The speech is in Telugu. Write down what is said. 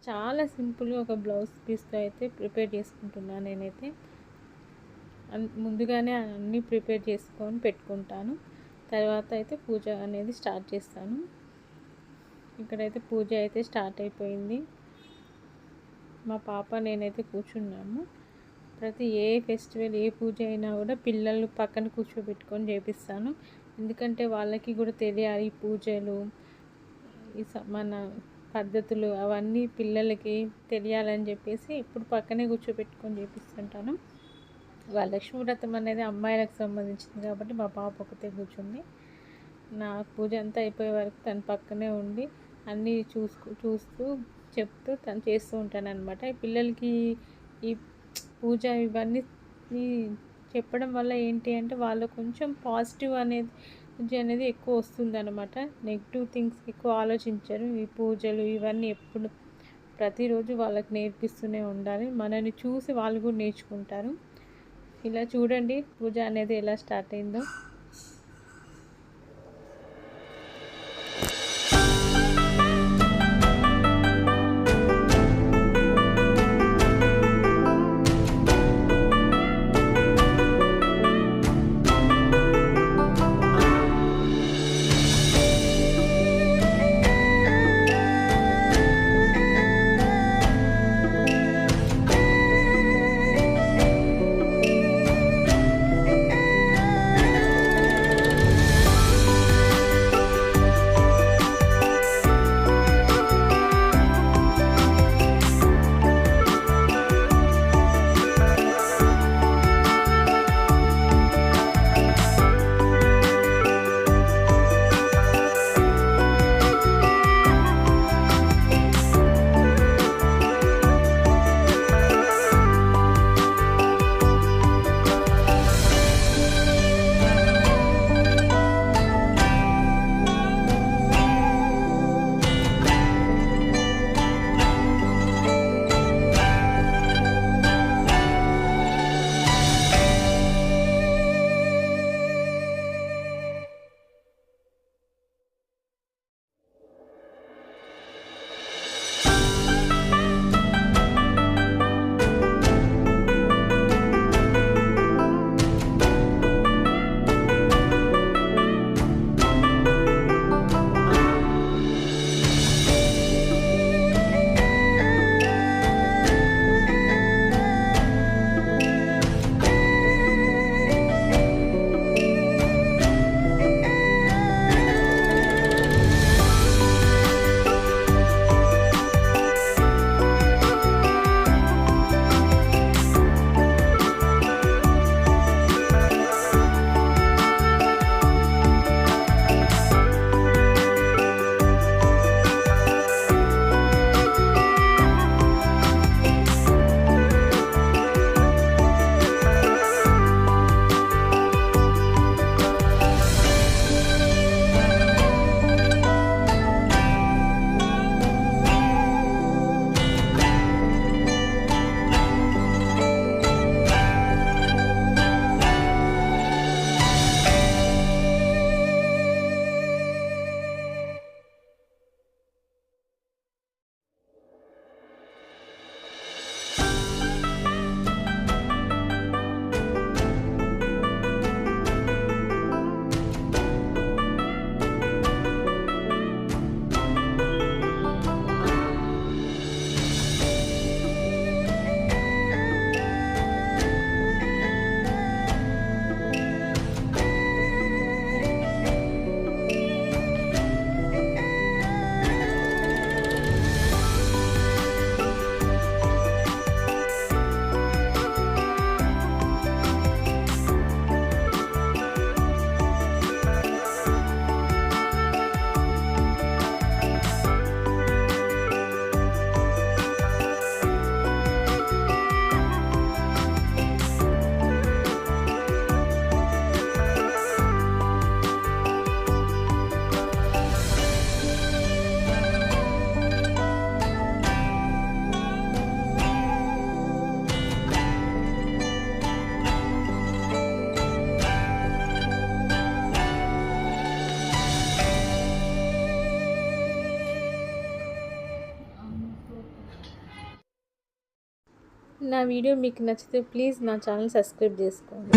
చాలా సింపుల్గా ఒక బ్లౌజ్ పీస్తో అయితే ప్రిపేర్ చేసుకుంటున్నాను నేనైతే. ముందుగానే అన్నీ ప్రిపేర్ చేసుకొని పెట్టుకుంటాను. తర్వాత అయితే పూజ అనేది స్టార్ట్ చేస్తాను. ఇక్కడైతే పూజ అయితే స్టార్ట్ అయిపోయింది. మా పాప నేనైతే కూర్చున్నాము. ప్రతి ఏ ఫెస్టివల్ ఏ పూజ అయినా కూడా పిల్లలు పక్కన కూర్చోబెట్టుకొని చేపిస్తాను. ఎందుకంటే వాళ్ళకి కూడా తెలియాలి ఈ పూజలు, మన పద్ధతులు అవన్నీ పిల్లలకి తెలియాలని చెప్పేసి ఇప్పుడు పక్కనే కూర్చోబెట్టుకొని చేపిస్తుంటాను. వరలక్ష్మి వ్రతం అనేది అమ్మాయిలకు సంబంధించింది కాబట్టి మా పాప ఒకతే కూర్చుంది. నా పూజ అంతా అయిపోయే వరకు తన పక్కనే ఉండి అన్నీ చూస్తూ చెప్తూ తను చేస్తూ ఉంటానన్నమాట. పిల్లలకి ఈ పూజ ఇవన్నీ చెప్పడం వల్ల ఏంటి అంటే వాళ్ళు కొంచెం పాజిటివ్ అనేది ఎక్కువ వస్తుందన్నమాట. నెగిటివ్ థింగ్స్ ఎక్కువ ఆలోచించరు. ఈ పూజలు ఇవన్నీ ఎప్పుడు ప్రతిరోజు వాళ్ళకి నేర్పిస్తూనే ఉండాలి. మనని చూసి వాళ్ళు కూడా నేర్చుకుంటారు. ఇలా చూడండి పూజ అనేది ఎలా స్టార్ట్ అయిందో. నా వీడియో మీకు నచ్చితే ప్లీజ్ నా ఛానల్ సబ్స్క్రైబ్ చేసుకోండి.